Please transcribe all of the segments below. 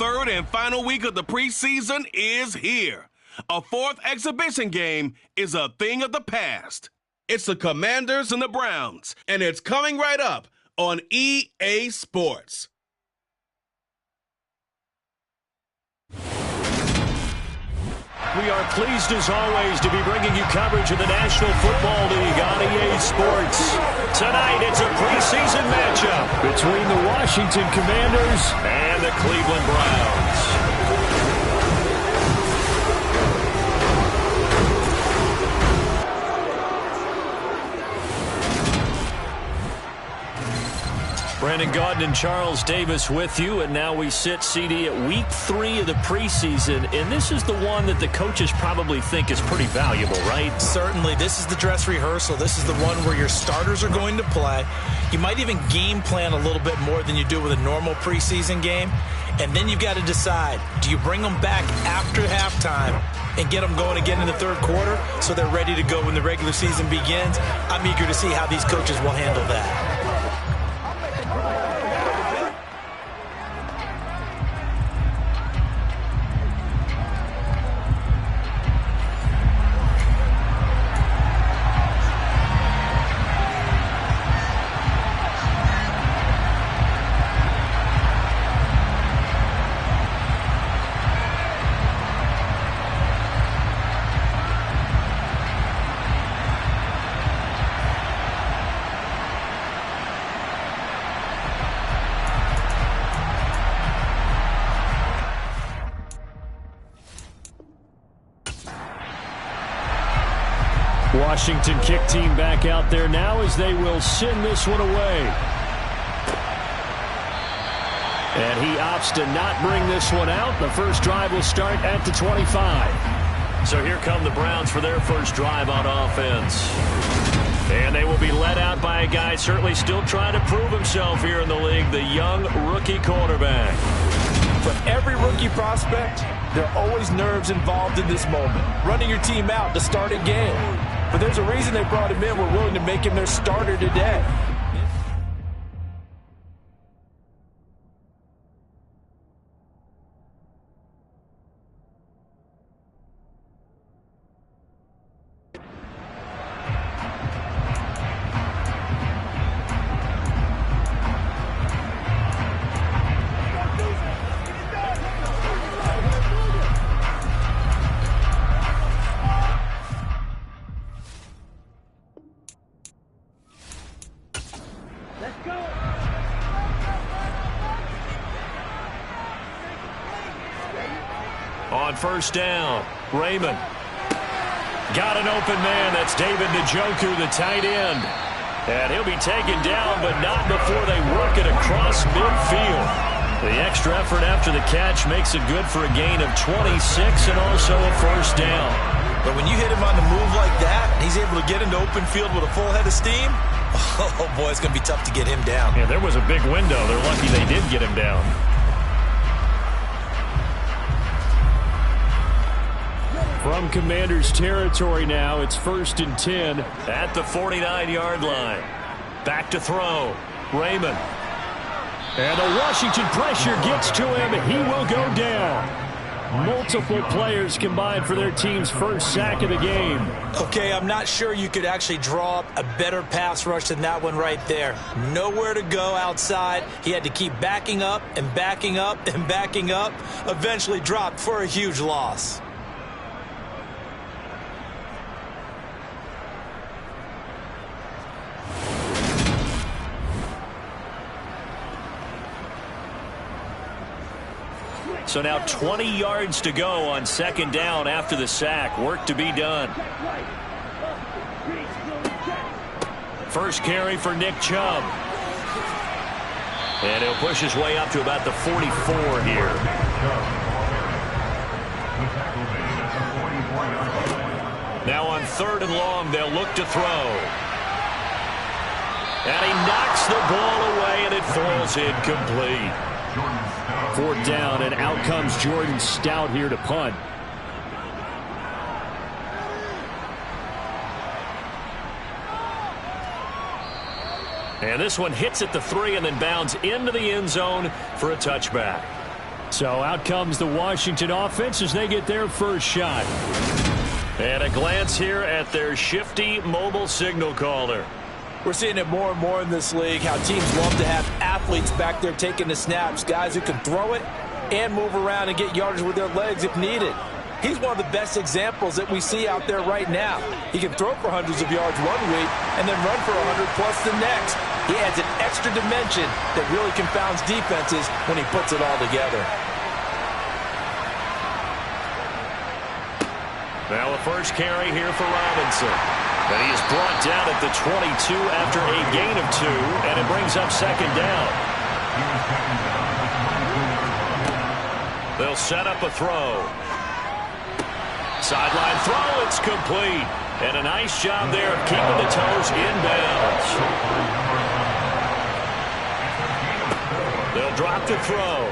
third and final week of the preseason is here. A fourth exhibition game is a thing of the past. It's the Commanders and the Browns, and it's coming right up on EA Sports. We are pleased, as always, to be bringing you coverage of the National Football League on EA Sports. Tonight, it's a preseason matchup between the Washington Commanders and the Cleveland Browns. Brandon Gaudin and Charles Davis with you, and now we sit, CD, at week 3 of the preseason, and this is the one that the coaches probably think is pretty valuable, right? Certainly. This is the dress rehearsal. This is the one where your starters are going to play. You might even game plan a little bit more than you do with a normal preseason game, and then you've got to decide, do you bring them back after halftime and get them going again in the third quarter so they're ready to go when the regular season begins? I'm eager to see how these coaches will handle that. Washington kick team back out there now as they will send this one away. And he opts to not bring this one out. The first drive will start at the 25. So here come the Browns for their first drive on offense. And they will be led out by a guy certainly still trying to prove himself here in the league, the young rookie quarterback. For every rookie prospect, there are always nerves involved in this moment. Running your team out to start a game. But there's a reason they brought him in. We're willing to make him their starter today. On first down, Raymond. Got an open man. That's David Njoku, the tight end. And he'll be taken down, but not before they work it across midfield. The extra effort after the catch makes it good for a gain of 26 and also a first down. But when you hit him on the move like that, he's able to get into open field with a full head of steam. Oh, boy, it's going to be tough to get him down. Yeah, there was a big window. They're lucky they did get him down. From Commanders territory now, it's 1st and 10 at the 49-yard line. Back to throw, Raymond. And the Washington pressure gets to him. He will go down. Multiple players combined for their team's first sack of the game. Okay, I'm not sure you could actually draw up a better pass rush than that one right there. Nowhere to go outside. He had to keep backing up and backing up and backing up. Eventually dropped for a huge loss. So now 20 yards to go on second down after the sack. Work to be done. First carry for Nick Chubb. And he'll push his way up to about the 44 here. Now on 3rd and long, they'll look to throw. And he knocks the ball away, and it falls incomplete. 4th down, and out comes Jordan Stout here to punt. And this one hits at the 3 and then bounds into the end zone for a touchback. So out comes the Washington offense as they get their first shot. And a glance here at their shifty mobile signal caller. We're seeing it more and more in this league, how teams love to have athletes back there taking the snaps, guys who can throw it and move around and get yardage with their legs if needed. He's one of the best examples that we see out there right now. He can throw for hundreds of yards one week and then run for 100-plus the next. He adds an extra dimension that really confounds defenses when he puts it all together. Now a first carry here for Robinson. And he is brought down at the 22 after a gain of 2, and it brings up second down. They'll set up a throw. Sideline throw, it's complete. And a nice job there of keeping the toes inbounds. They'll drop the throw.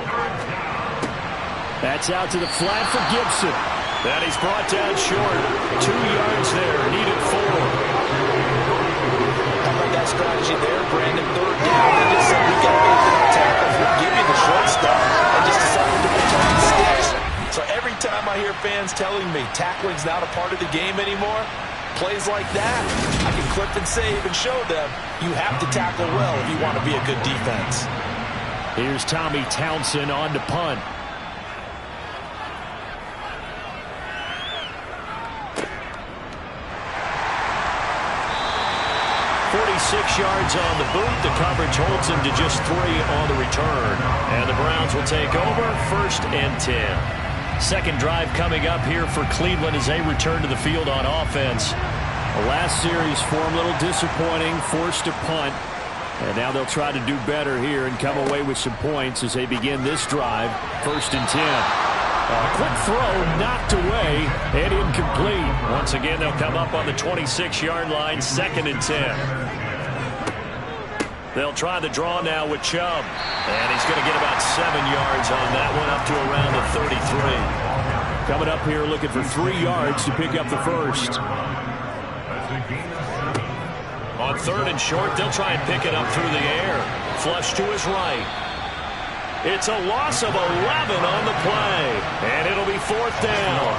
That's out to the flat for Gibson. And he's brought down short. 2 yards there, needed 4. How about that strategy there, Brandon? Third down, they just said, we got faith in our tackles. We'll give you the short stuff. And just decided to return the sticks. So every time I hear fans telling me tackling's not a part of the game anymore, plays like that, I can clip and save and show them you have to tackle well if you want to be a good defense. Here's Tommy Townsend on to punt. 46 yards on the boot. The coverage holds him to just 3 on the return. And the Browns will take over, 1st and 10. Second drive coming up here for Cleveland as they return to the field on offense. The last series for them a little disappointing, forced to punt. And now they'll try to do better here and come away with some points as they begin this drive, 1st and 10. A quick throw knocked away and incomplete. Once again, they'll come up on the 26-yard line, 2nd and 10. They'll try the draw now with Chubb. And he's going to get about 7 yards on that one, up to around the 33. Coming up here looking for 3 yards to pick up the first. On 3rd and short, they'll try and pick it up through the air. Flush to his right. It's a loss of 11 on the play. And it'll be 4th down.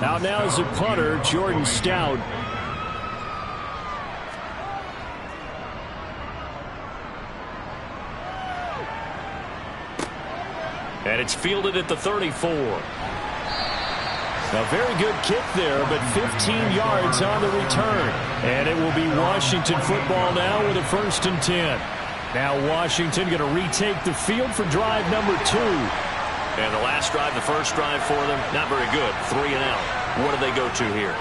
Out now is the punter, Jordan Stout. And it's fielded at the 34. A very good kick there, but 15 yards on the return. And it will be Washington football now with a 1st and 10. Now Washington going to retake the field for drive number 2. And the last drive, the first drive for them, not very good. 3 and out. What do they go to here?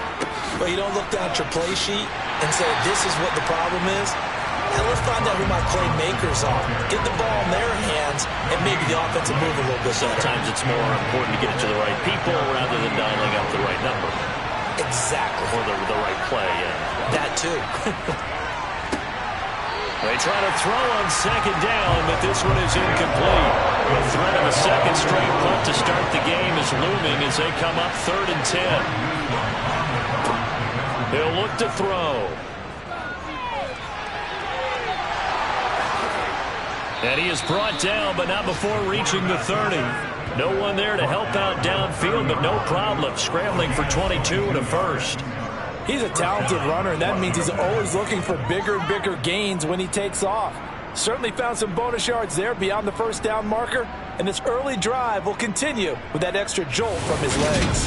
Well, you don't look down at your play sheet and say, this is what the problem is. Now let's find out who my playmakers are. Get the ball in their hands, and maybe the offense will move a little bit better. Sometimes it's more important to get it to the right people rather than dialing up the right number. Exactly. Or the right play, yeah. That too. They try to throw on 2nd down, but this one is incomplete. The threat of a second straight punt to start the game is looming as they come up 3rd and 10. They'll look to throw. And he is brought down, but not before reaching the 30. No one there to help out downfield, but no problem. Scrambling for 22 and a first. He's a talented runner, and that means he's always looking for bigger and bigger gains when he takes off. Certainly found some bonus yards there beyond the first down marker, and this early drive will continue with that extra jolt from his legs.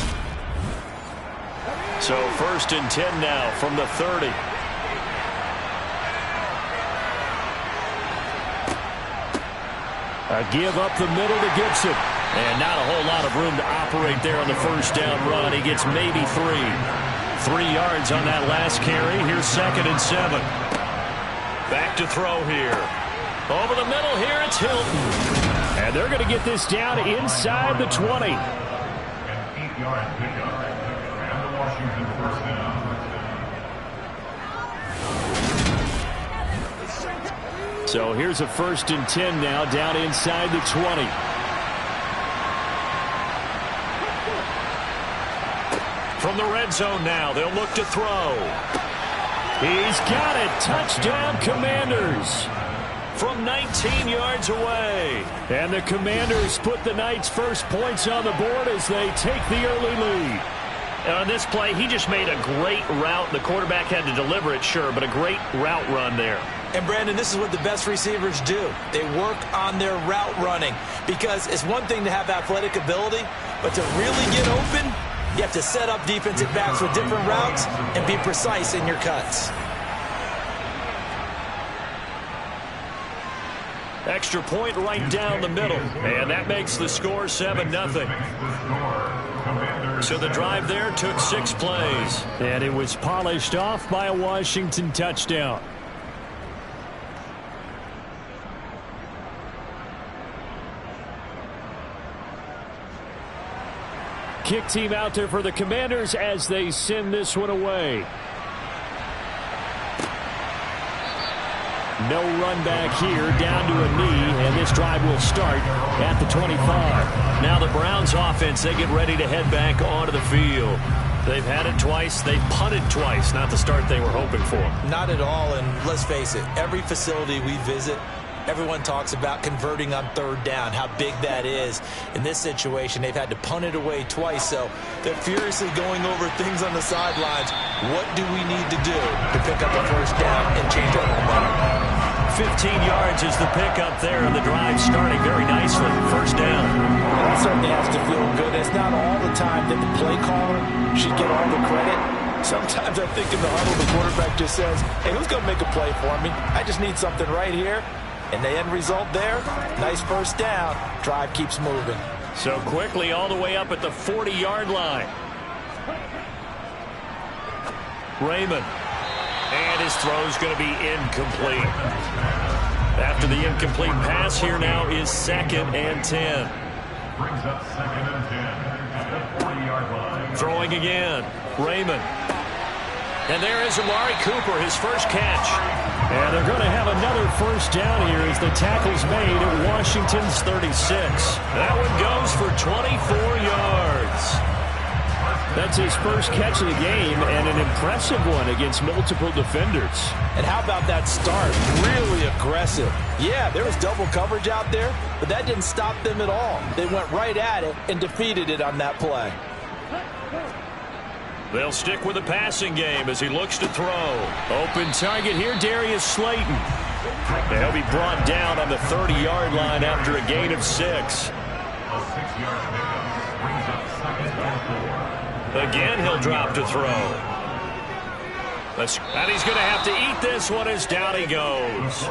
So 1st and 10 now from the 30. A give up the middle to Gibson. And not a whole lot of room to operate there on the first down run. He gets maybe 3. 3 yards on that last carry. Here's 2nd and 7. Back to throw here. Over the middle here, it's Hilton. And they're going to get this down inside the 20. And 8-yard pickup. And the Washington first down. So here's a 1st and 10 now, down inside the 20. From the red zone now, they'll look to throw. He's got it. Touchdown, Commanders. From 19 yards away. And the Commanders put the Knights' first points on the board as they take the early lead. And on this play, he just made a great route. The quarterback had to deliver it, sure, but a great route run there. And, Brandon, this is what the best receivers do. They work on their route running because it's one thing to have athletic ability, but to really get open, you have to set up defensive backs with different routes and be precise in your cuts. Extra point right down the middle. And that makes the score 7-0. So the drive there took 6 plays. And it was polished off by a Washington touchdown. Kick team out there for the Commanders as they send this one away. No run back here, down to a knee, and this drive will start at the 25. Now the Browns offense, they get ready to head back onto the field. They've had it twice. They've punted twice. Not the start they were hoping for. Not at all, and let's face it, every facility we visit, everyone talks about converting on 3rd down, how big that is. In this situation, they've had to punt it away twice, so they're furiously going over things on the sidelines. What do we need to do to pick up a 1st down and change our momentum? 15 yards is the pickup there, and the drive starting very nicely. 1st down. That certainly has to feel good. It's not all the time that the play caller should get all the credit. Sometimes I think in the huddle, the quarterback just says, hey, who's going to make a play for me? I just need something right here. And the end result there, nice 1st down. Drive keeps moving. So quickly all the way up at the 40-yard line. Raymond. And his throw's going to be incomplete. After the incomplete pass, here now is 2nd and 10. Brings up 2nd and 10 at the 40-yard line. Throwing again. Raymond. And there is Amari Cooper, his first catch. And they're going to have another 1st down here as the tackle's made at Washington's 36. That one goes for 24 yards. That's his first catch of the game, and an impressive one against multiple defenders. And how about that start? Really aggressive. Yeah, there was double coverage out there, but that didn't stop them at all. They went right at it and defeated it on that play. They'll stick with the passing game as he looks to throw. Open target here, Darius Slayton. And he'll be brought down on the 30-yard line after a gain of 6. A 6-yard pickup brings up 2nd and 4. Again, he'll drop to throw. And he's going to have to eat this one as down he goes.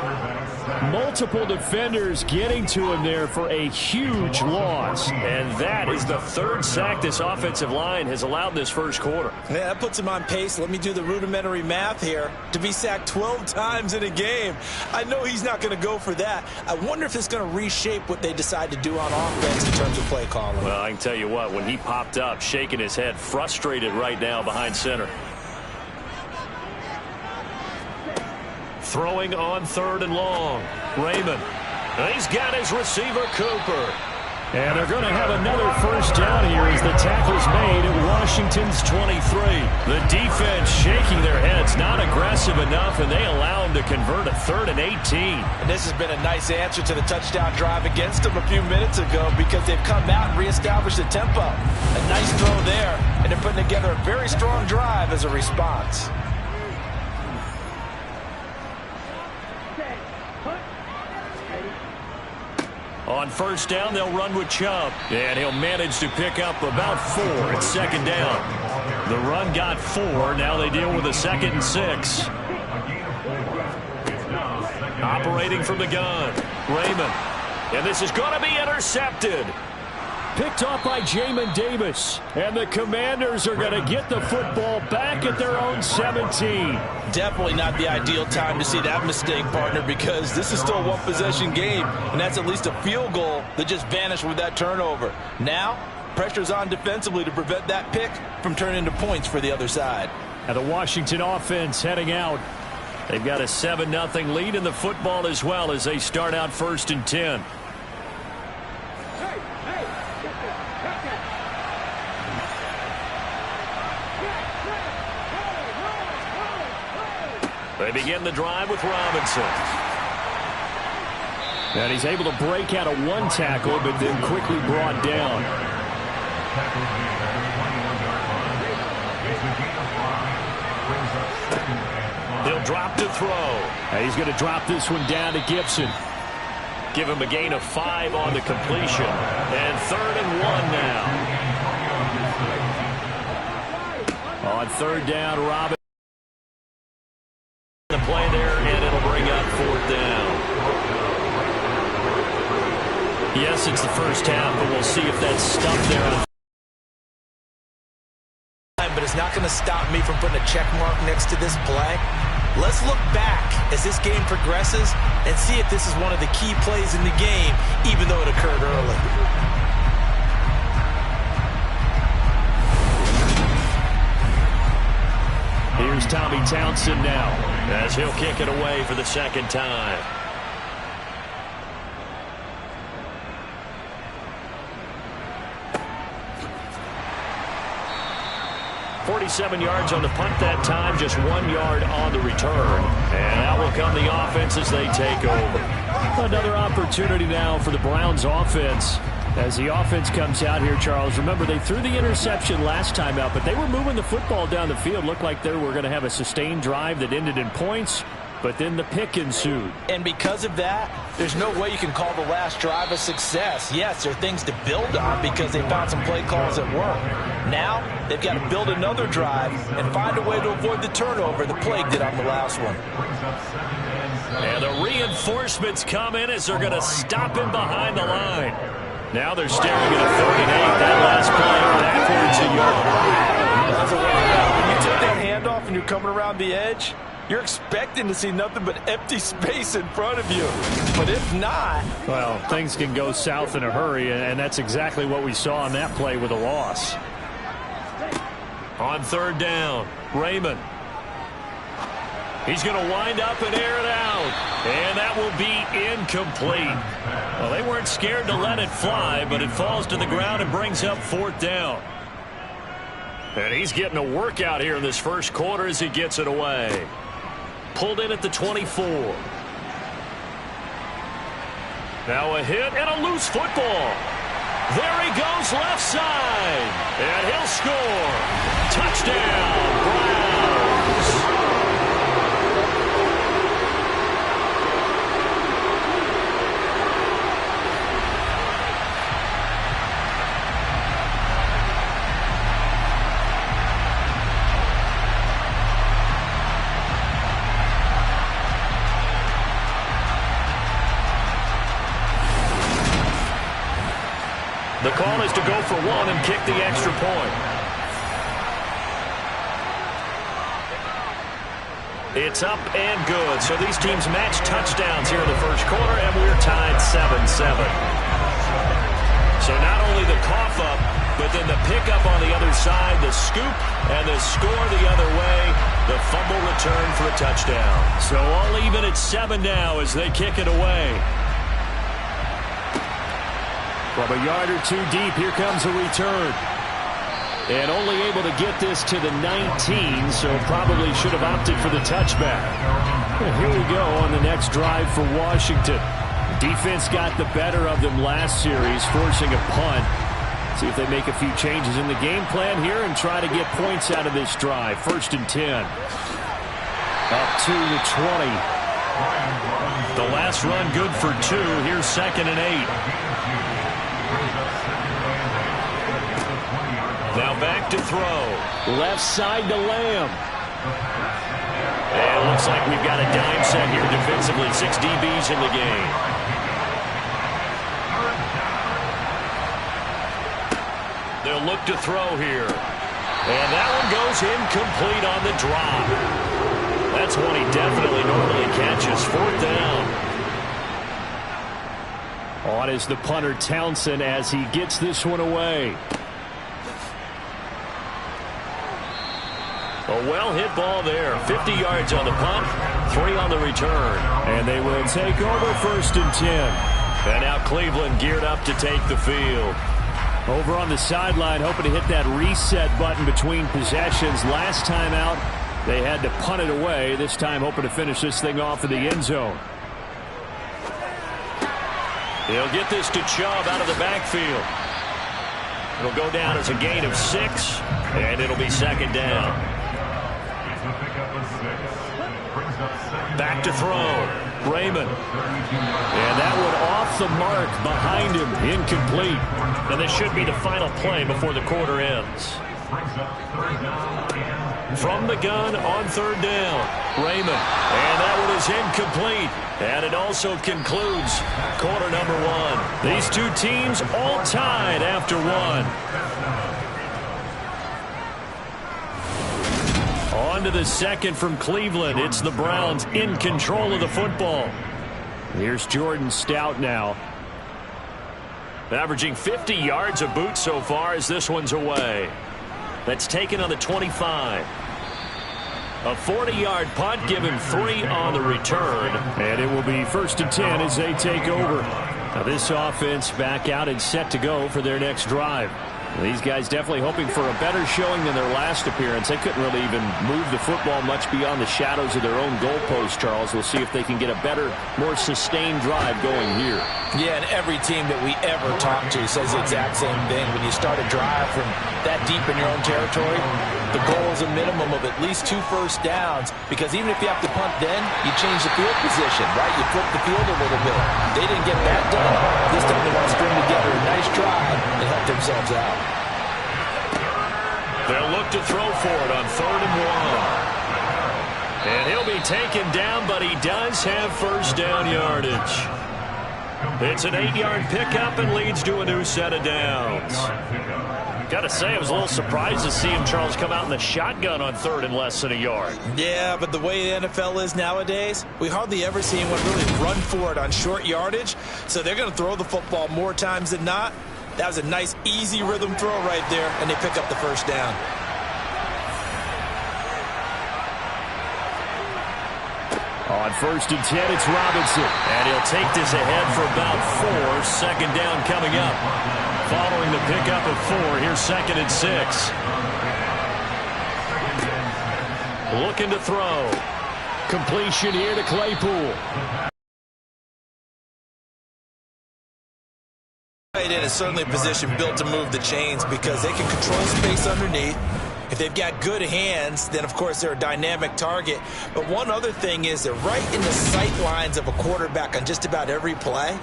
Multiple defenders getting to him there for a huge loss. And that is the 3rd sack this offensive line has allowed this 1st quarter. Yeah, that puts him on pace. Let me do the rudimentary math here. To be sacked 12 times in a game. I know he's not going to go for that. I wonder if it's going to reshape what they decide to do on offense in terms of play calling. Well, I can tell you what, when he popped up, shaking his head, frustrated right now behind center. Throwing on 3rd and long. Raymond. He's got his receiver, Cooper. And they're going to have another 1st down here as the tackle's made at Washington's 23. The defense shaking their heads, not aggressive enough, and they allow him to convert a 3rd and 18. And this has been a nice answer to the touchdown drive against them a few minutes ago because they've come out and reestablished the tempo. A nice throw there, and they're putting together a very strong drive as a response. On 1st down, they'll run with Chubb. And he'll manage to pick up about 4 at 2nd down. The run got 4. Now they deal with a 2nd and 6. Operating from the gun. Raymond. And this is going to be intercepted. Picked off by Jamin Davis. And the Commanders are going to get the football back at their own 17. Definitely not the ideal time to see that mistake, partner, because this is still a one-possession game, and that's at least a field goal that just vanished with that turnover. Now, pressure's on defensively to prevent that pick from turning into points for the other side. And the Washington offense heading out. They've got a 7-0 lead in the football as well as they start out 1st and 10. They begin the drive with Robinson. And he's able to break out of one tackle, but then quickly brought down. He'll drop to throw. And he's going to drop this one down to Gibson. Give him a gain of 5 on the completion. And 3rd and 1 now. On 3rd down, Robinson. The play there, and it'll bring up 4th down. Yes, it's the first half, but we'll see if that's stuff there. But it's not going to stop me from putting a check mark next to this play. Let's look back as this game progresses and see if this is one of the key plays in the game, even though it occurred early. Here's Tommy Townsend now as he'll kick it away for the 2nd time. 47 yards on the punt that time, just 1 yard on the return. And out will come the offense as they take over. Another opportunity now for the Browns offense. As the offense comes out here, Charles, remember they threw the interception last time out, but they were moving the football down the field. Looked like they were going to have a sustained drive that ended in points, but then the pick ensued. And because of that, there's no way you can call the last drive a success. Yes, there are things to build on because they found some play calls that work. Now, they've got to build another drive and find a way to avoid the turnover the Plague did on the last one. And the reinforcements come in as they're going to stop him behind the line. Now they're staring at a 3rd and 8. That last play backwards a yard. When you take that handoff and you're coming around the edge, you're expecting to see nothing but empty space in front of you. But if not... Well, things can go south in a hurry, and that's exactly what we saw on that play with a loss. On 3rd down, Raymond. He's going to wind up and air it out. And that will be incomplete. Well, they weren't scared to let it fly, but it falls to the ground and brings up 4th down. And he's getting a workout here in this first quarter as he gets it away. Pulled in at the 24. Now a hit and a loose football. There he goes left side. And he'll score. Touchdown, Browns. The call is to go for 1 and kick the extra point. It's up and good. So these teams match touchdowns here in the first quarter, and we're tied 7-7. So not only the cough up, but then the pickup on the other side, the scoop, and the score the other way, the fumble return for a touchdown. So all even at 7 now as they kick it away. From a yard or 2 deep, here comes a return. And only able to get this to the 19, so probably should have opted for the touchback. And here we go on the next drive for Washington. Defense got the better of them last series, forcing a punt. See if they make a few changes in the game plan here and try to get points out of this drive. 1st and 10. Up to the 20. The last run good for 2. Here's 2nd and 8. Now back to throw. Left side to Lamb. And it looks like we've got a dime set here defensively. 6 DBs in the game. They'll look to throw here. And that one goes incomplete on the drop. That's one he definitely normally catches. 4th down. On is the punter Townsend as he gets this one away. A well-hit ball there. 50 yards on the punt. 3 on the return. And they will take over 1st and 10. And now Cleveland geared up to take the field. Over on the sideline, hoping to hit that reset button between possessions. Last time out, they had to punt it away. This time, hoping to finish this thing off in the end zone. He'll get this to Chubb out of the backfield. It'll go down as a gain of 6, and it'll be 2nd down. Back to throw. Raymond. And that one off the mark behind him. Incomplete. And this should be the final play before the quarter ends. From the gun on 3rd down. Raymond. And that one is incomplete. And it also concludes quarter number 1. These two teams all tied after 1. On to the 2nd from Cleveland. It's the Browns in control of the football. Here's Jordan Stout now. Averaging 50 yards a boot so far as this one's away. That's taken on the 25. A 40-yard punt, give him 3 on the return. And it will be 1st and 10 as they take over. Now this offense back out and set to go for their next drive. These guys definitely hoping for a better showing than their last appearance. They couldn't really even move the football much beyond the shadows of their own goalpost, Charles. We'll see if they can get a better, more sustained drive going here. Yeah, and every team that we ever talk to says the exact same thing. When you start a drive from that deep in your own territory, the goal is a minimum of at least 2 first downs, because even if you have to punt then, you change the field position, right? You flip the field a little bit. They didn't get that done. This time they want to string together a nice drive and help themselves out. They'll look to throw for it on 3rd and 1. And he'll be taken down, but he does have 1st down yardage. It's an 8-yard pickup and leads to a new set of downs. Got to say, I was a little surprised to see him, Charles, come out in the shotgun on 3rd and less than a yard. Yeah, but the way the NFL is nowadays, we hardly ever see anyone really run for it on short yardage. So they're going to throw the football more times than not. That was a nice, easy rhythm throw right there, and they pick up the 1st down. On 1st and 10, it's Robinson. And he'll take this ahead for about 4. 2nd down coming up. Following the pickup of 4, here's 2nd and 6. Looking to throw. Completion here to Claypool. It is certainly a position built to move the chains because they can control space underneath. If they've got good hands, then, of course, they're a dynamic target. But one other thing is they're right in the sight lines of a quarterback on just about every play,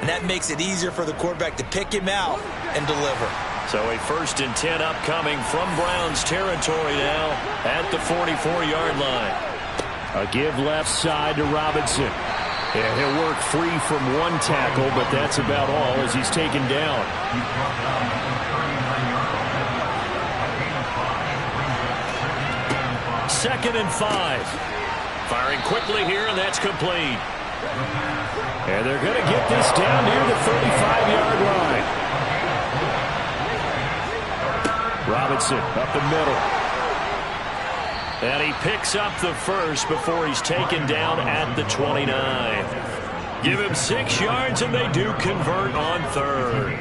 and that makes it easier for the quarterback to pick him out and deliver. So a 1st and 10 upcoming from Browns territory now at the 44-yard line. A give left side to Robinson. Yeah, he'll work free from 1 tackle, but that's about all as he's taken down. 2nd and 5. Firing quickly here, and that's complete. And they're going to get this down near the 35-yard line. Robinson up the middle. And he picks up the 1st before he's taken down at the 29. Give him 6 yards, and they do convert on 3rd.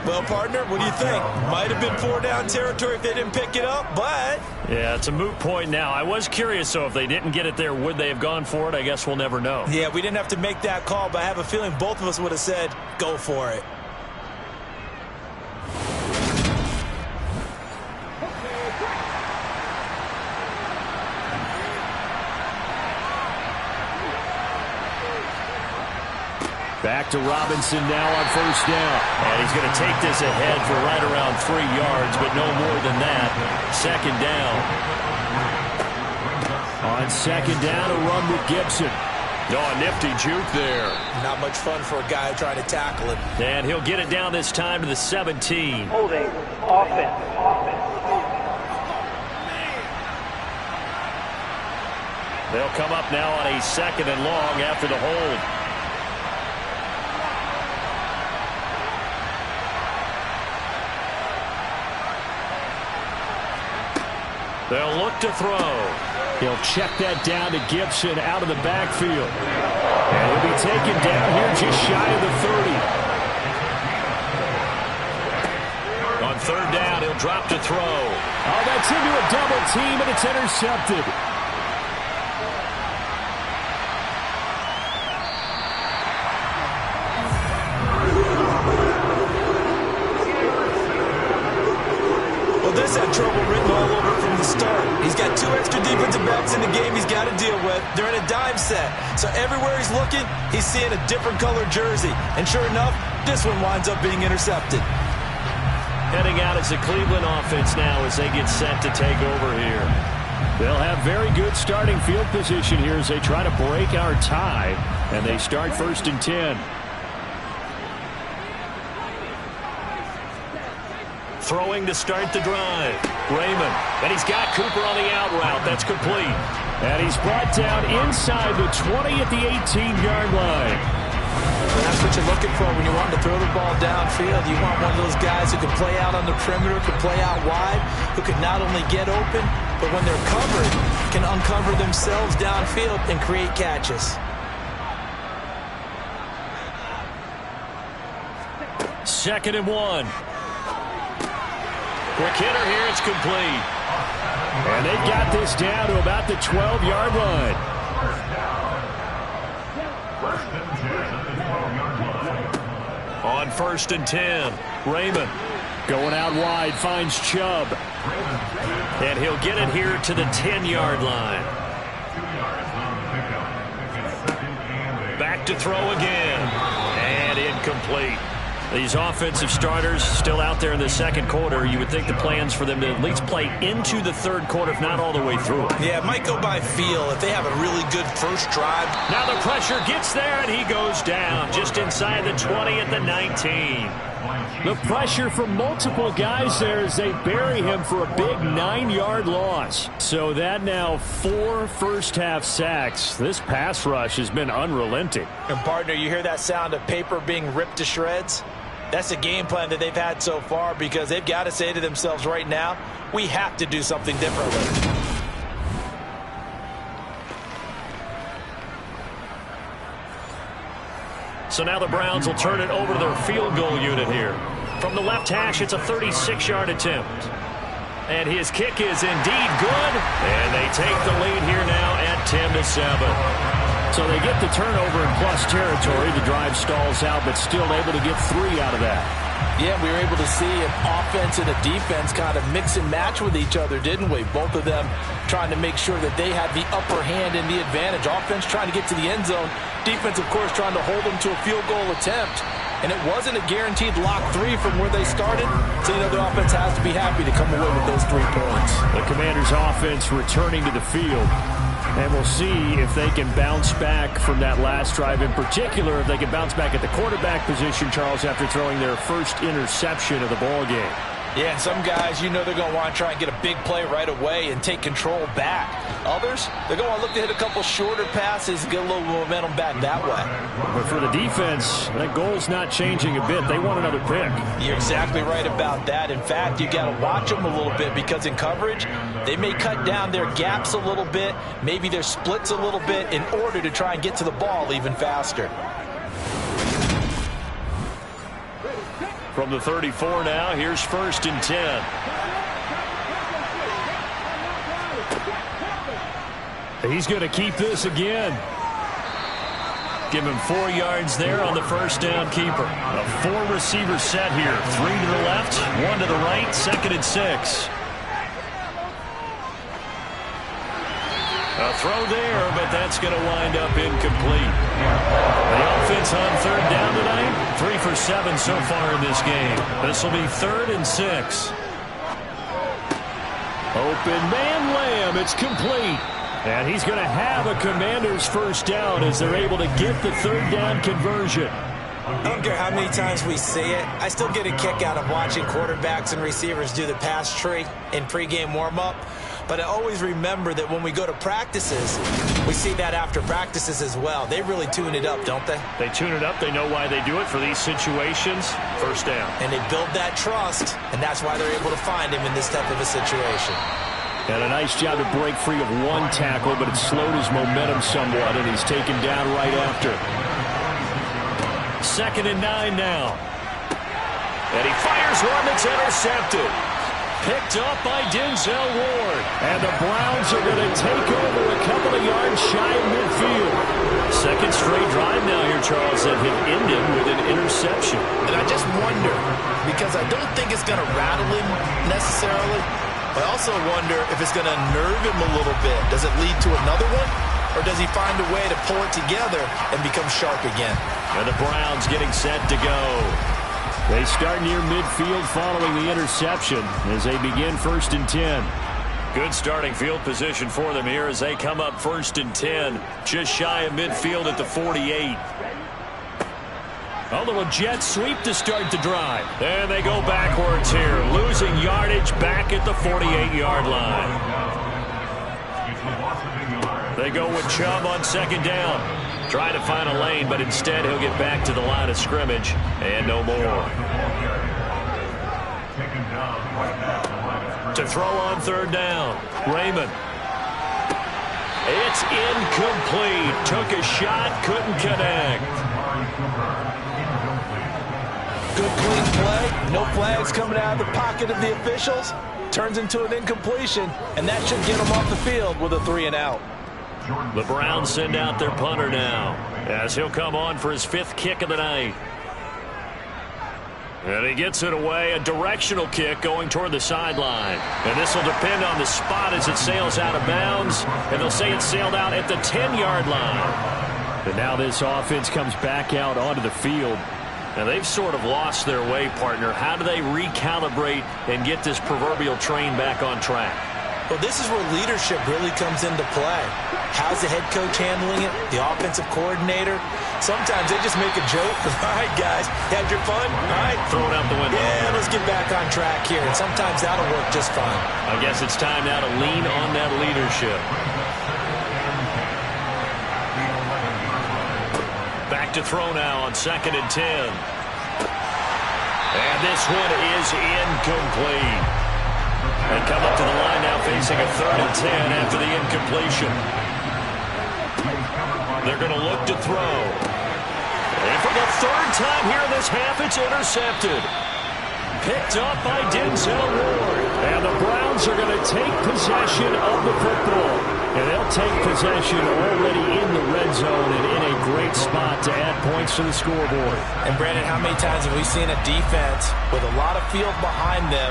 Well, partner, what do you think? Might have been 4-down territory if they didn't pick it up, but... Yeah, it's a moot point now. I was curious, so if they didn't get it there, would they have gone for it? I guess we'll never know. Yeah, we didn't have to make that call, but I have a feeling both of us would have said, go for it. Back to Robinson now on 1st down. And he's going to take this ahead for right around 3 yards, but no more than that. 2nd down. On 2nd down, a run with Gibson. Oh, a nifty juke there. Not much fun for a guy trying to tackle him. And he'll get it down this time to the 17. Holding, offense. They'll come up now on a 2nd and long after the hold. They'll look to throw. He'll check that down to Gibson out of the backfield. And he'll be taken down here just shy of the 30. On third down, he'll drop to throw. Oh, that's into a double team, and it's intercepted. Well, this had trouble written all over from the start. He's got 2 extra defensive backs in the game he's got to deal with. They're in a dime set. So everywhere he's looking, he's seeing a different color jersey. And sure enough, this one winds up being intercepted. Heading out as the Cleveland offense now as they get set to take over here. They'll have very good starting field position here as they try to break our tie. And they start 1st and 10. Throwing to start the drive. Raymond. And he's got Cooper on the out route. That's complete. And he's brought down inside the 20 at the 18-yard line. And that's what you're looking for when you want to throw the ball downfield. You want one of those guys who can play out on the perimeter, can play out wide, who can not only get open, but when they're covered, can uncover themselves downfield and create catches. Second and 1. Quick hitter here, it's complete. And they've got this down to about the 12-yard line. On 1st and 10, Raymond. Going out wide, finds Chubb. And he'll get it here to the 10-yard line. Back to throw again. And incomplete. These offensive starters still out there in the second quarter. You would think the plans for them to at least play into the third quarter, if not all the way through it. Yeah, it might go by feel if they have a really good first drive. Now the pressure gets there, and he goes down just inside the 20 at the 19. The pressure from multiple guys there as they bury him for a big 9-yard loss. So that now 4 first-half sacks. This pass rush has been unrelenting. And, partner, you hear that sound of paper being ripped to shreds? That's the game plan that they've had so far because they've got to say to themselves right now, we have to do something differently. So now the Browns will turn it over to their field goal unit here. From the left hash, it's a 36-yard attempt. And his kick is indeed good. And they take the lead here now at 10-7. So they get the turnover in plus territory. The drive stalls out, but still able to get 3 out of that. Yeah, we were able to see an offense and a defense kind of mix and match with each other, didn't we? Both of them trying to make sure that they had the upper hand and the advantage. Offense trying to get to the end zone. Defense, of course, trying to hold them to a field goal attempt. And it wasn't a guaranteed lock 3 from where they started. So, you know, the offense has to be happy to come away with those 3 points. The Commanders' offense returning to the field. And we'll see if they can bounce back from that last drive. In particular, if they can bounce back at the quarterback position, Charles, after throwing their first interception of the ball game. Yeah, and some guys, you know they're going to want to try and get a big play right away and take control back. Others, they're going to want to look to hit a couple shorter passes and get a little momentum back that way. But for the defense, that goal's not changing a bit. They want another pick. You're exactly right about that. In fact, you got to watch them a little bit because in coverage, they may cut down their gaps a little bit, maybe their splits a little bit in order to try and get to the ball even faster. From the 34 now, here's 1st and 10. He's going to keep this again. Give him 4 yards there on the first down keeper. A 4-receiver set here. 3 to the left, 1 to the right, 2nd and 6. A throw there, but that's going to wind up incomplete. The offense on 3rd down tonight, 3 for 7 so far in this game. This will be 3rd and 6. Open man Lamb, it's complete. And he's going to have a Commander's first down as they're able to get the 3rd down conversion. I don't care how many times we see it. I still get a kick out of watching quarterbacks and receivers do the pass tree in pregame warm-up. But I always remember that when we go to practices, we see that after practices as well. They really tune it up, don't they? They tune it up. They know why they do it for these situations. First down. And they build that trust, and that's why they're able to find him in this type of a situation. And a nice job to break free of one tackle, but it slowed his momentum somewhat, and he's taken down right after. 2nd and 9 now. And he fires one that's intercepted. Picked up by Denzel Ward. And the Browns are going to take over a couple of yards shy of midfield. 2nd straight drive now here, Charles, that have ended with an interception. And I just wonder, because I don't think it's going to rattle him necessarily, I also wonder if it's going to nerve him a little bit. Does it lead to another one? Or does he find a way to pull it together and become sharp again? And the Browns getting set to go. They start near midfield following the interception as they begin 1st and 10. Good starting field position for them here as they come up 1st and 10. Just shy of midfield at the 48. A little jet sweep to start the drive. And they go backwards here, losing yardage back at the 48-yard line. They go with Chubb on 2nd down. Trying to find a lane, but instead he'll get back to the line of scrimmage and no more. To throw on 3rd down, Raymond. It's incomplete. Took a shot, couldn't connect. Good clean play. No flags coming out of the pocket of the officials. Turns into an incompletion, and that should get them off the field with a 3 and out. The Browns send out their punter now as he'll come on for his 5th kick of the night. And he gets it away, a directional kick going toward the sideline. And this will depend on the spot as it sails out of bounds. And they'll say it sailed out at the 10-yard line. And now this offense comes back out onto the field. Now they've sort of lost their way, partner. How do they recalibrate and get this proverbial train back on track? Well, this is where leadership really comes into play. How's the head coach handling it? The offensive coordinator? Sometimes they just make a joke. All right, guys, you had your fun? All right. Throw it out the window. Yeah, let's get back on track here. And sometimes that'll work just fine. I guess it's time now to lean on that leadership. Back to throw now on 2nd and 10. And this one is incomplete. And come up to the line now facing a 3rd and 10 after the incompletion. They're going to look to throw. And for the 3rd time here in this half, it's intercepted. Picked up by Denzel Ward. And the Browns are going to take possession of the football. And they'll take possession already in the red zone and in a great spot to add points to the scoreboard. And, Brandon, how many times have we seen a defense with a lot of field behind them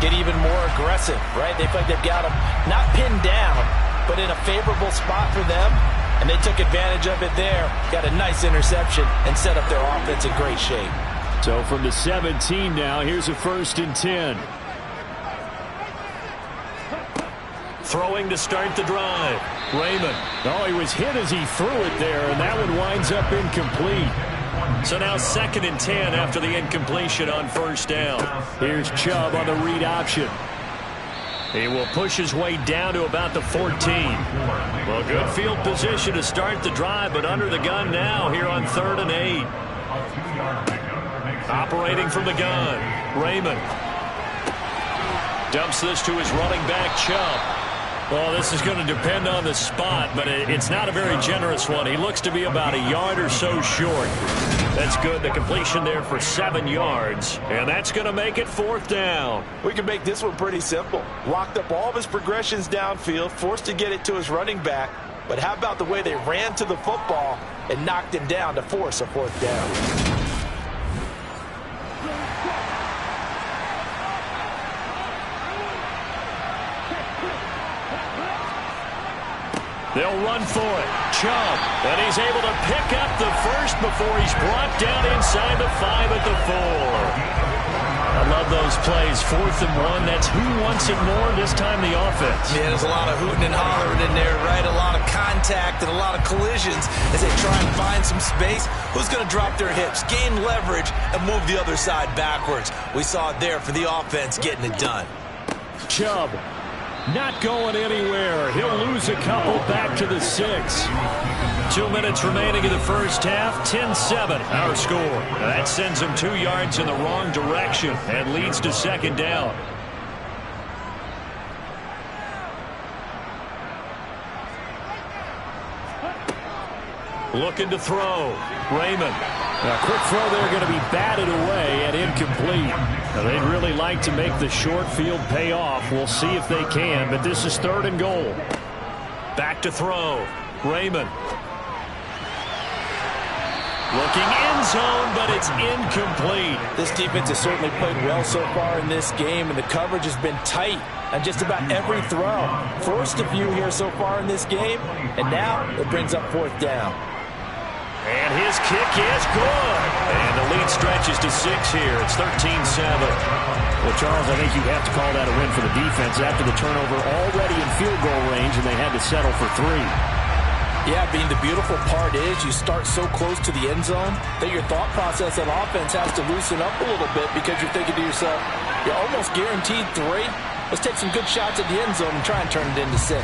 get even more aggressive, right? They feel like they've got them not pinned down, but in a favorable spot for them, and they took advantage of it there. Got a nice interception and set up their offense in great shape. So from the 17 now, here's a 1st and 10. Throwing to start the drive. Raymond. Oh, he was hit as he threw it there, and that one winds up incomplete. So now 2nd and 10 after the incompletion on 1st down. Here's Chubb on the read option. He will push his way down to about the 14. Well, good field position to start the drive, but under the gun now here on 3rd and 8. Operating from the gun, Raymond. Dumps this to his running back, Chubb. Well, this is going to depend on the spot, but it's not a very generous one. He looks to be about a yard or so short. That's good. The completion there for 7 yards, and that's going to make it 4th down. We can make this one pretty simple. Locked up all of his progressions downfield, forced to get it to his running back. But how about the way they ran to the football and knocked him down to force a 4th down? They'll run for it. Chubb. And he's able to pick up the first before he's brought down inside the 5 at the 4. I love those plays. 4th and 1. That's who wants it more, this time the offense. Yeah, there's a lot of hooting and hollering in there, right? A lot of contact and a lot of collisions as they try and find some space. Who's going to drop their hips, gain leverage, and move the other side backwards? We saw it there for the offense getting it done. Chubb. Not going anywhere. He'll lose a couple back to the 6. 2 minutes remaining in the first half. 10-7 our score. That sends him 2 yards in the wrong direction and leads to 2nd down. Looking to throw. Raymond. A quick throw there going to be batted away and incomplete. Now, they'd really like to make the short field pay off. We'll see if they can, but this is 3rd and goal. Back to throw. Raymond. Looking end zone, but it's incomplete. This defense has certainly played well so far in this game, and the coverage has been tight on just about every throw. Forced a few here so far in this game, and now it brings up 4th down. And his kick is good. And the lead stretches to 6 here. It's 13-7. Well, Charles, I think you have to call that a win for the defense after the turnover already in field goal range, and they had to settle for 3. Yeah, the beautiful part is you start so close to the end zone that your thought process on offense has to loosen up a little bit because you're thinking to yourself, you're almost guaranteed 3. Let's take some good shots at the end zone and try and turn it into 6.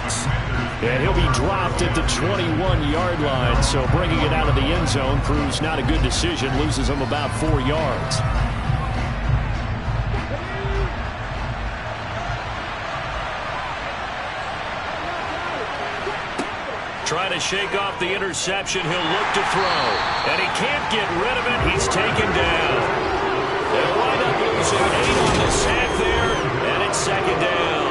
And he'll be dropped at the 21-yard line, so bringing it out of the end zone proves not a good decision, loses him about 4 yards. Trying to shake off the interception. He'll look to throw. And he can't get rid of it. He's taken down. They'll wind up losing 8 on the sack there. And it's 2nd down.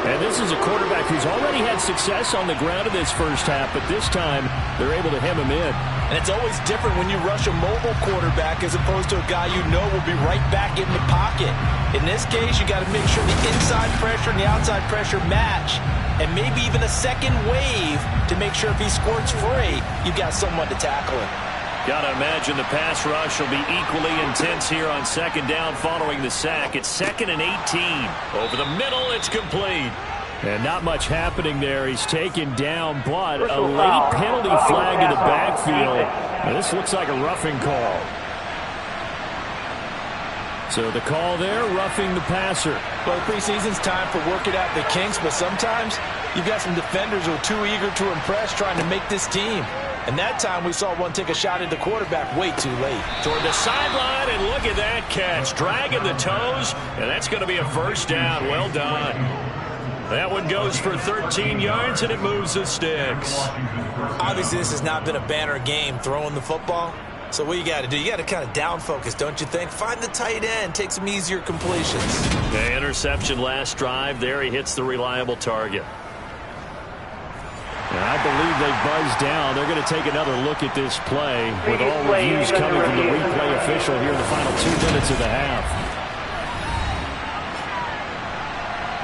And this is a quarterback who's already had success on the ground in this first half, but this time they're able to hem him in. And it's always different when you rush a mobile quarterback as opposed to a guy you know will be right back in the pocket. In this case, you got to make sure the inside pressure and the outside pressure match, and maybe even a second wave to make sure if he squirts free, you've got someone to tackle him. Got to imagine the pass rush will be equally intense here on 2nd down following the sack. It's 2nd and 18. Over the middle, it's complete. And not much happening there. He's taken down, but a late penalty flag in the backfield. Now, this looks like a roughing call. So the call there, roughing the passer. Well, the preseason's time for working out the kinks, but sometimes you've got some defenders who are too eager to impress trying to make this team. And that time we saw one take a shot at the quarterback way too late. Toward the sideline, and look at that catch. Dragging the toes, and that's going to be a 1st down. Well done. That one goes for 13 yards, and it moves the sticks. Obviously, this has not been a banner game throwing the football. So what you got to do, you got to kind of down focus, don't you think? Find the tight end, take some easier completions. The interception last drive. There he hits the reliable target. And I believe they've buzzed down. They're going to take another look at this play with all reviews coming from the replay official here in the final 2 minutes of the half.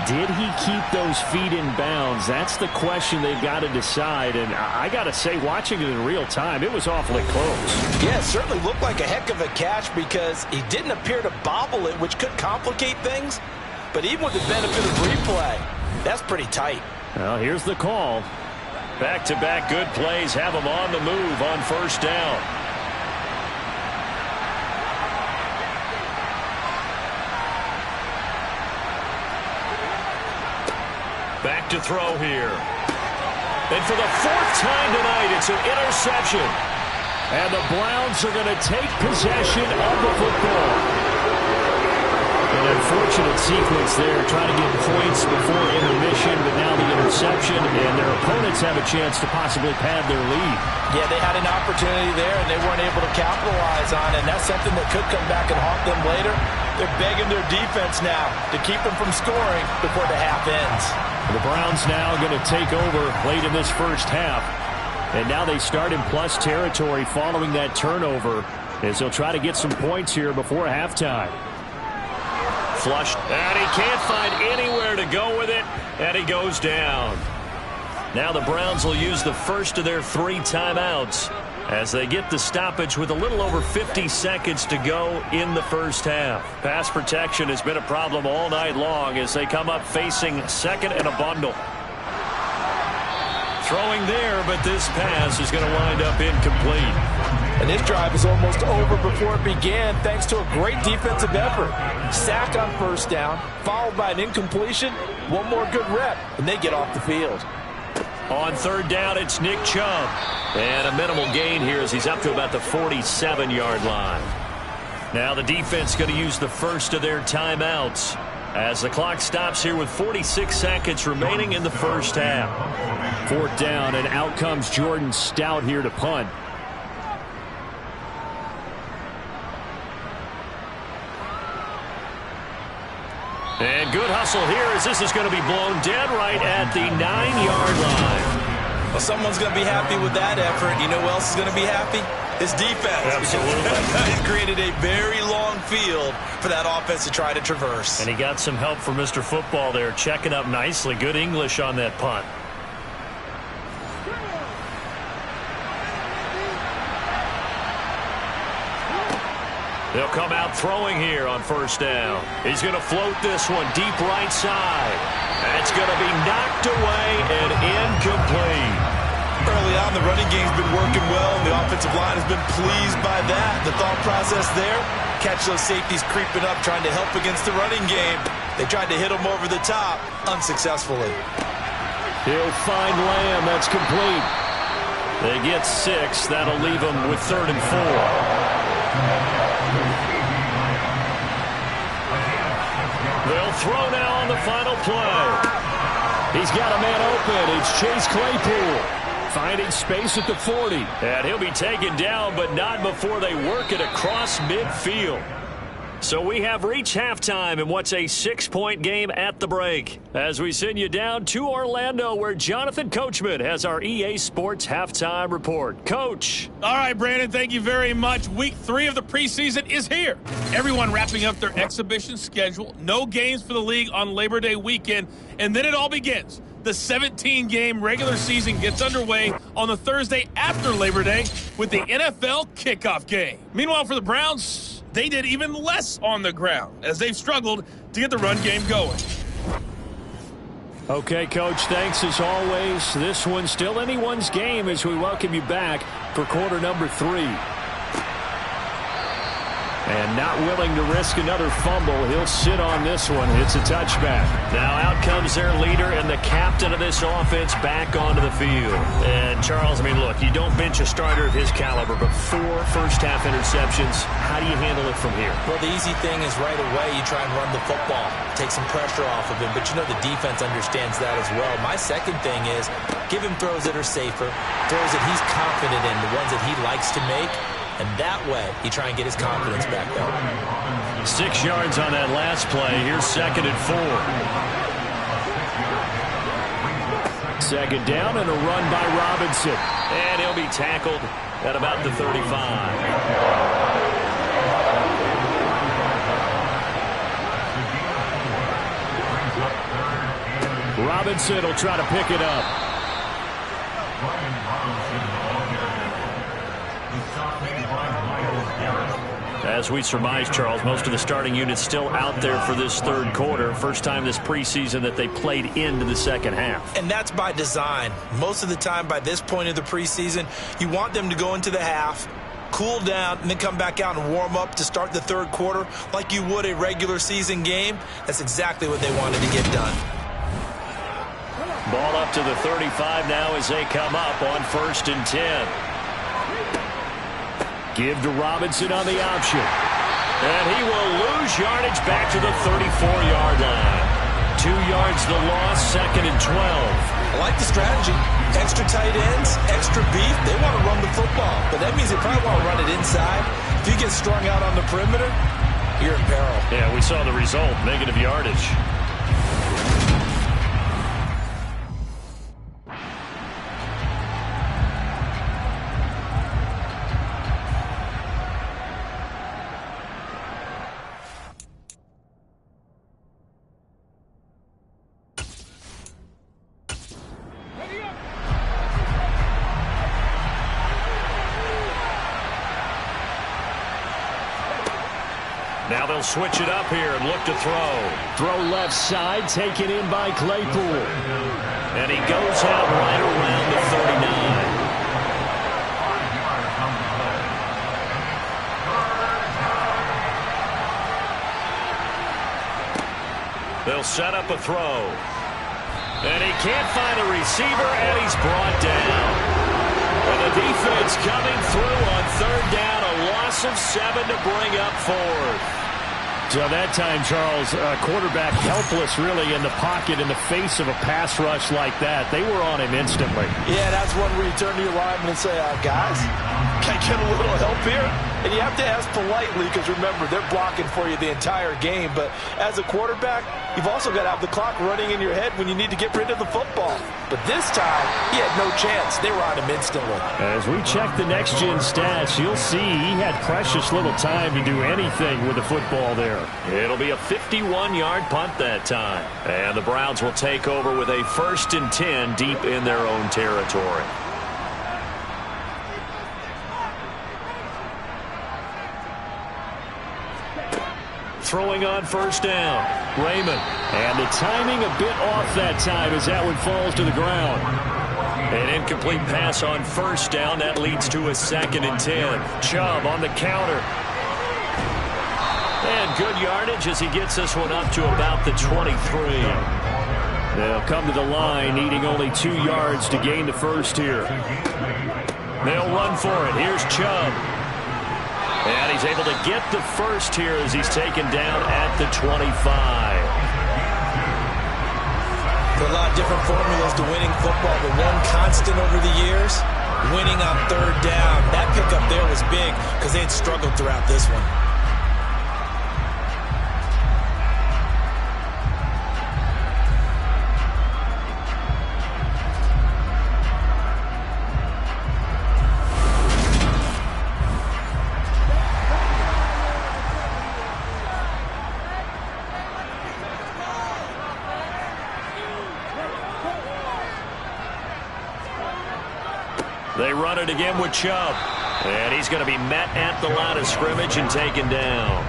Did he keep those feet in bounds? That's the question they've got to decide. And I got to say, watching it in real time, it was awfully close. Yeah, it certainly looked like a heck of a catch because he didn't appear to bobble it, which could complicate things. But even with the benefit of replay, that's pretty tight. Well, here's the call. Back-to-back good plays have him on the move on 1st down. Back to throw here. And for the 4th time tonight, it's an interception. And the Browns are going to take possession of the football. An unfortunate sequence there, trying to get points before intermission, but now the interception, and their opponents have a chance to possibly pad their lead. Yeah, they had an opportunity there, and they weren't able to capitalize on it, and that's something that could come back and haunt them later. They're begging their defense now to keep them from scoring before the half ends. The Browns now going to take over late in this first half, and now they start in plus territory following that turnover as they'll try to get some points here before halftime. Flushed, and he can't find anywhere to go with it, and he goes down. Now the Browns will use the first of their 3 timeouts as they get the stoppage with a little over 50 seconds to go in the first half. Pass protection has been a problem all night long as they come up facing 2nd and a bundle. Throwing there, but this pass is going to wind up incomplete. And this drive is almost over before it began thanks to a great defensive effort. Sack on 1st down, followed by an incompletion, one more good rep, and they get off the field. On 3rd down, it's Nick Chubb. And a minimal gain here as he's up to about the 47-yard line. Now the defense going to use the first of their timeouts. As the clock stops here with 46 seconds remaining in the first half. 4th down, and out comes Jordan Stout here to punt. And good hustle here as this is going to be blown dead right at the 9-yard line. Well, someone's going to be happy with that effort. You know who else is going to be happy? His defense. Absolutely. He created a very long field for that offense to try to traverse. And he got some help from Mr. Football there, checking up nicely. Good English on that punt. They'll come out throwing here on 1st down. He's going to float this one deep right side. That's going to be knocked away and incomplete. Early on, the running game's been working well, and the offensive line has been pleased by that. The thought process there, catch those safeties creeping up, trying to help against the running game. They tried to hit them over the top, unsuccessfully. He'll find Lamb. That's complete. They get 6. That'll leave them with 3rd and 4. They'll throw now on the final play. He's got a man open. It's Chase Claypool. Finding space at the 40. And he'll be taken down, but not before they work it across midfield. So we have reached halftime in what's a 6-point game at the break. As we send you down to Orlando, where Jonathan Coachman has our EA Sports halftime report. Coach. All right, Brandon, thank you very much. Week 3 of the preseason is here. Everyone wrapping up their exhibition schedule. No games for the league on Labor Day weekend. And then it all begins. The 17-game regular season gets underway on the Thursday after Labor Day with the NFL kickoff game. Meanwhile, for the Browns, they did even less on the ground as they've struggled to get the run game going. Okay, Coach, thanks as always. This one's still anyone's game as we welcome you back for quarter number 3. And not willing to risk another fumble, he'll sit on this one. It's a touchback. Now out comes their leader and the captain of this offense back onto the field. And Charles, I mean, look, you don't bench a starter of his caliber, but 4 first-half interceptions. How do you handle it from here? Well, the easy thing is right away you try and run the football, take some pressure off of him, but you know the defense understands that as well. My second thing is give him throws that are safer, throws that he's confident in, the ones that he likes to make. And that way, you try and get his confidence back up. 6 yards on that last play. Here's 2nd and 4. 2nd down and a run by Robinson. And he'll be tackled at about the 35. Robinson will try to pick it up. As we surmise, Charles, most of the starting units still out there for this 3rd quarter. First time this preseason that they played into the 2nd half. And that's by design. Most of the time by this point of the preseason, you want them to go into the half, cool down, and then come back out and warm up to start the 3rd quarter like you would a regular season game. That's exactly what they wanted to get done. Ball up to the 35 now as they come up on 1st and 10. Give to Robinson on the option. And he will lose yardage back to the 34-yard line. 2 yards the loss, 2nd and 12. I like the strategy. Extra tight ends, extra beef. They want to run the football, but that means they probably want to run it inside. If you get strung out on the perimeter, you're in peril. Yeah, we saw the result, negative yardage. Now they'll switch it up here and look to throw. Throw left side, taken in by Claypool. And he goes out right around the 39. They'll set up a throw. And he can't find a receiver, and he's brought down. And the defense coming through on 3rd down, a loss of 7 to bring up 4th. So that time, Charles, quarterback helpless really in the pocket in the face of a pass rush like that. They were on him instantly. Yeah, that's one where you turn to your lineman and say, guys, can I get a little help here? And you have to ask politely because, remember, they're blocking for you the entire game. But as a quarterback, you've also got to have the clock running in your head when you need to get rid of the football. But this time, he had no chance. They were on him instantly. As we check the next-gen stats, you'll see he had precious little time to do anything with the football there. It'll be a 51-yard punt that time. And the Browns will take over with a 1st and 10 deep in their own territory. Throwing on 1st down, Raymond. And the timing a bit off that time as that one falls to the ground. An incomplete pass on 1st down. That leads to a 2nd and 10. Chubb on the counter. And good yardage as he gets this one up to about the 23. They'll come to the line needing only 2 yards to gain the first here. They'll run for it. Here's Chubb. And he's able to get the first here as he's taken down at the 25. There are a lot of different formulas to winning football, but one constant over the years, winning on 3rd down. That pickup there was big because they had struggled throughout this one. They run it again with Chubb. And he's going to be met at the line of scrimmage and taken down.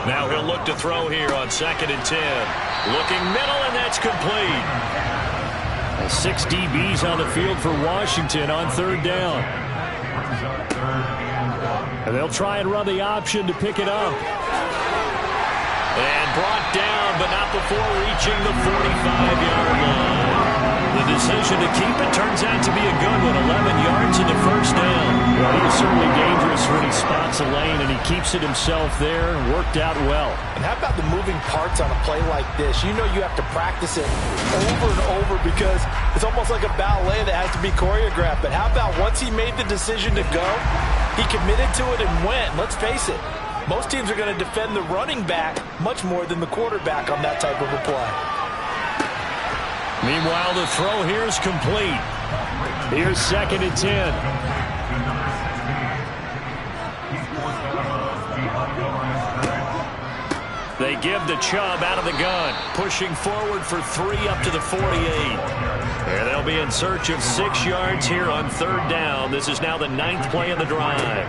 Now he'll look to throw here on 2nd and 10. Looking middle, and that's complete. 6 DBs on the field for Washington on 3rd down. And they'll try and run the option to pick it up. And brought down, but not before reaching the 45-yard line. The decision to keep it turns out to be a good one. 11 yards in the 1st down. Well, he is certainly dangerous when he spots a lane, and he keeps it himself there and worked out well. And how about the moving parts on a play like this? You know you have to practice it over and over because it's almost like a ballet that has to be choreographed. But how about once he made the decision to go, he committed to it and went. Let's face it. Most teams are going to defend the running back much more than the quarterback on that type of a play. Meanwhile, the throw here is complete. Here's 2nd and 10. They give the Chubb out of the gun, pushing forward for 3 up to the 48. And they'll be in search of 6 yards here on 3rd down. This is now the 9th play of the drive.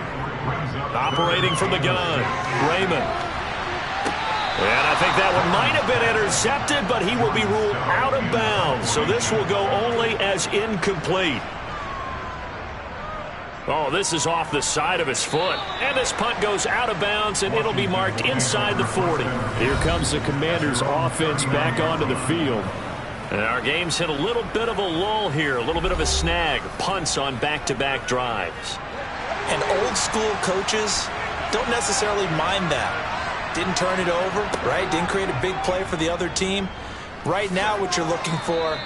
Operating from the gun, Raymond. And I think that one might have been intercepted, but he will be ruled out of bounds. So this will go only as incomplete. Oh, this is off the side of his foot. And this punt goes out of bounds, and it'll be marked inside the 40. Here comes the Commanders' offense back onto the field. And our game's hit a little bit of a lull here, a little bit of a snag. Punts on back-to-back drives. And old-school coaches don't necessarily mind that. Didn't turn it over, right? Didn't create a big play for the other team. Right now what you're looking for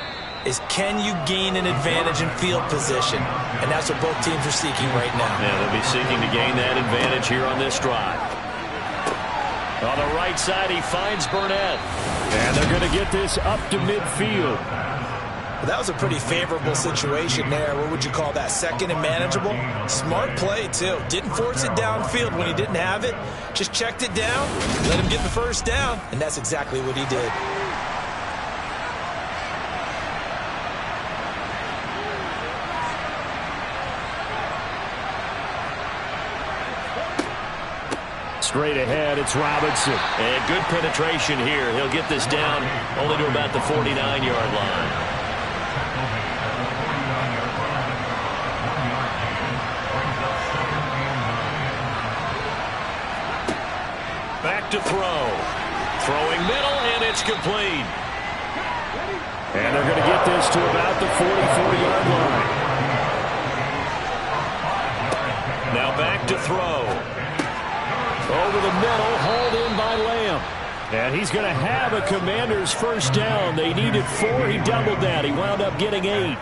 is can you gain an advantage in field position? And that's what both teams are seeking right now. Yeah, they'll be seeking to gain that advantage here on this drive. On the right side, he finds Burnett. And they're going to get this up to midfield. Well, that was a pretty favorable situation there. What would you call that? 2nd and manageable? Smart play, too. Didn't force it downfield when he didn't have it. Just checked it down, let him get the 1st down, and that's exactly what he did. Straight ahead, it's Robinson. And good penetration here. He'll get this down only to about the 49-yard line. Back to throw. Throwing middle, and it's complete. And they're going to get this to about the 44-yard line. Now back to throw. Over the middle, hauled in by Lamb. And he's going to have a Commanders first down. They needed 4. He doubled that. He wound up getting 8.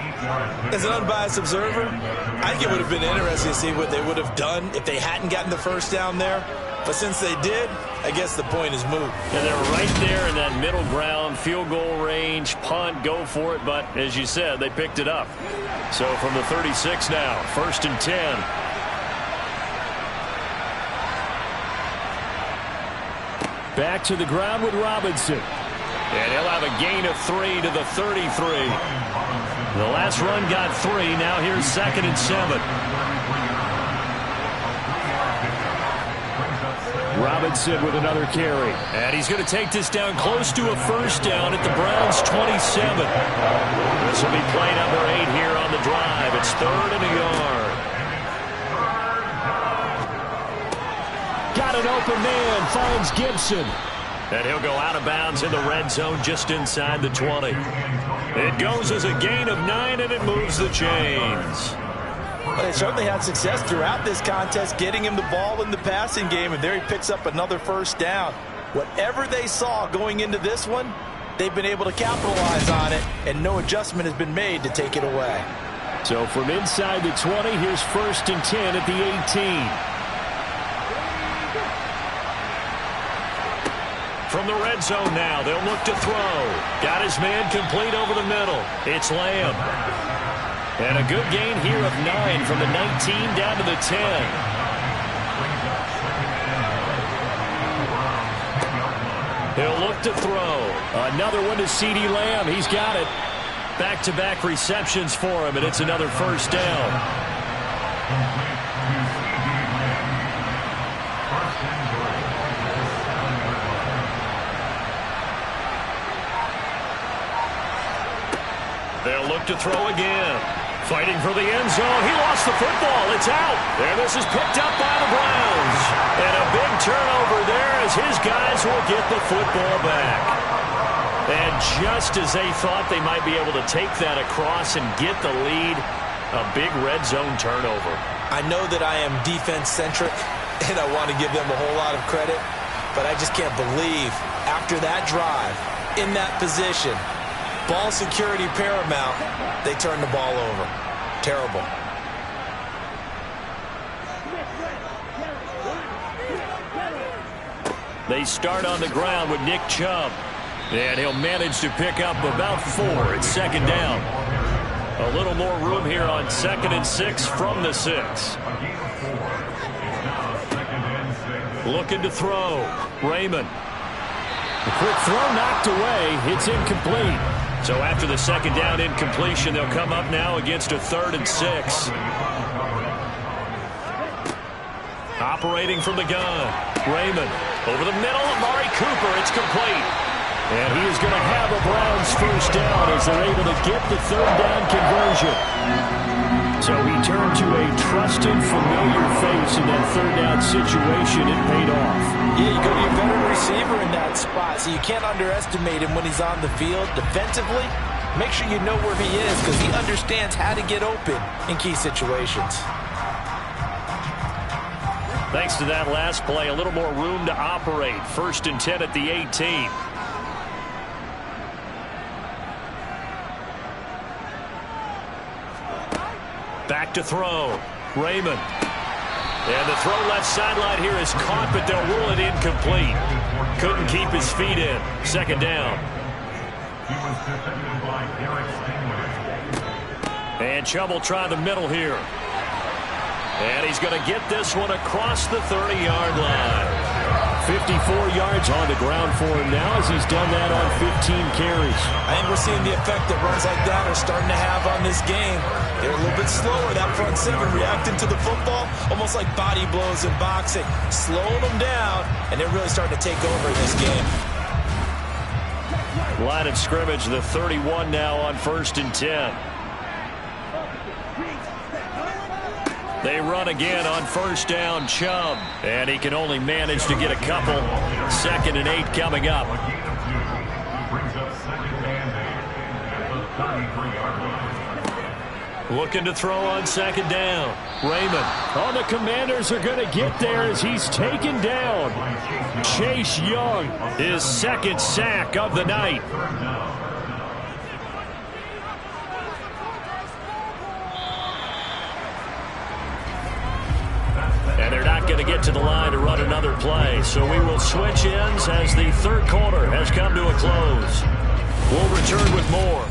As an unbiased observer, I think it would have been interesting to see what they would have done if they hadn't gotten the first down there. But since they did, I guess the point is moot. And they're right there in that middle ground, field goal range, punt, go for it. But as you said, they picked it up. So from the 36 now, 1st and 10. Back to the ground with Robinson. And he'll have a gain of 3 to the 33. The last run got 3. Now here's 2nd and 7. Robinson with another carry. And he's going to take this down close to a first down at the Browns' 27. This will be play number 8 here on the drive. It's 3rd and a yard. Got an open man, finds Gibson. And he'll go out of bounds in the red zone just inside the 20. It goes as a gain of 9, and it moves the chains. Well, they certainly had success throughout this contest, getting him the ball in the passing game, and there he picks up another first down. Whatever they saw going into this one, they've been able to capitalize on it, and no adjustment has been made to take it away. So from inside the 20, here's 1st and 10 at the 18. From the red zone now, they'll look to throw. Got his man complete over the middle. It's Lamb. And a good gain here of 9 from the 19 down to the 10. He'll look to throw. Another one to CeeDee Lamb. He's got it. Back-to-back receptions for him, and it's another first down. They'll look to throw again. Fighting for the end zone. He lost the football. It's out. And this is picked up by the Browns. And a big turnover there as his guys will get the football back. And just as they thought they might be able to take that across and get the lead, a big red zone turnover. I know that I am defense-centric, and I want to give them a whole lot of credit, but I just can't believe after that drive, in that position, ball security paramount, they turn the ball over. Terrible. They start on the ground with Nick Chubb. And he'll manage to pick up about 4 at 2nd down. A little more room here on 2nd and 6 from the 6. Looking to throw. Raymond. The quick throw knocked away. It's incomplete. So after the 2nd down incompletion, they'll come up now against a 3rd and 6. Operating from the gun. Raymond. Over the middle. Amari Cooper. It's complete. And he is going to have a Browns first down as they're able to get the 3rd down conversion. So he turned to a trusted, familiar face in that 3rd down situation. It paid off. Yeah, you go to your veteran receiver in that spot, so you can't underestimate him when he's on the field. Defensively, make sure you know where he is because he understands how to get open in key situations. Thanks to that last play, a little more room to operate. 1st and 10 at the 18. Back to throw. Raymond. And the throw left sideline here is caught, but they'll rule it incomplete. Couldn't keep his feet in. 2nd down. And Chubb will try the middle here. And he's going to get this one across the 30-yard line. 54 yards on the ground for him now as he's done that on 15 carries. I think we're seeing the effect that runs like that are starting to have on this game. They're a little bit slower, that front 7, reacting to the football, almost like body blows in boxing, slowing them down, and they're really starting to take over in this game. Line of scrimmage, the 31 now on 1st and 10. They run again on 1st down, Chubb. And he can only manage to get a couple. 2nd and 8 coming up. Looking to throw on second down. Raymond. Oh, the Commanders are going to get there as he's taken down. Chase Young, his second sack of the night. And they're not going to get to the line to run another play. So we will switch ends as the third quarter has come to a close. We'll return with more.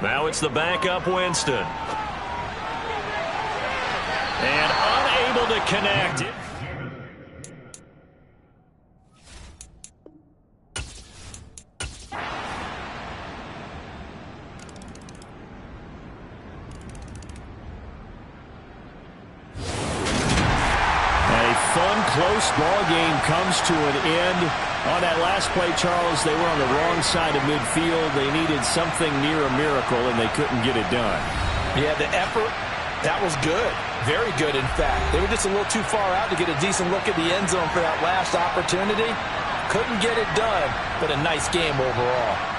Now it's the backup Winston. And unable to connect. Close ball game comes to an end. On that last play, Charles, they were on the wrong side of midfield. They needed something near a miracle, and they couldn't get it done. Yeah, the effort, that was good. Very good, in fact. They were just a little too far out to get a decent look at the end zone for that last opportunity. Couldn't get it done, but a nice game overall.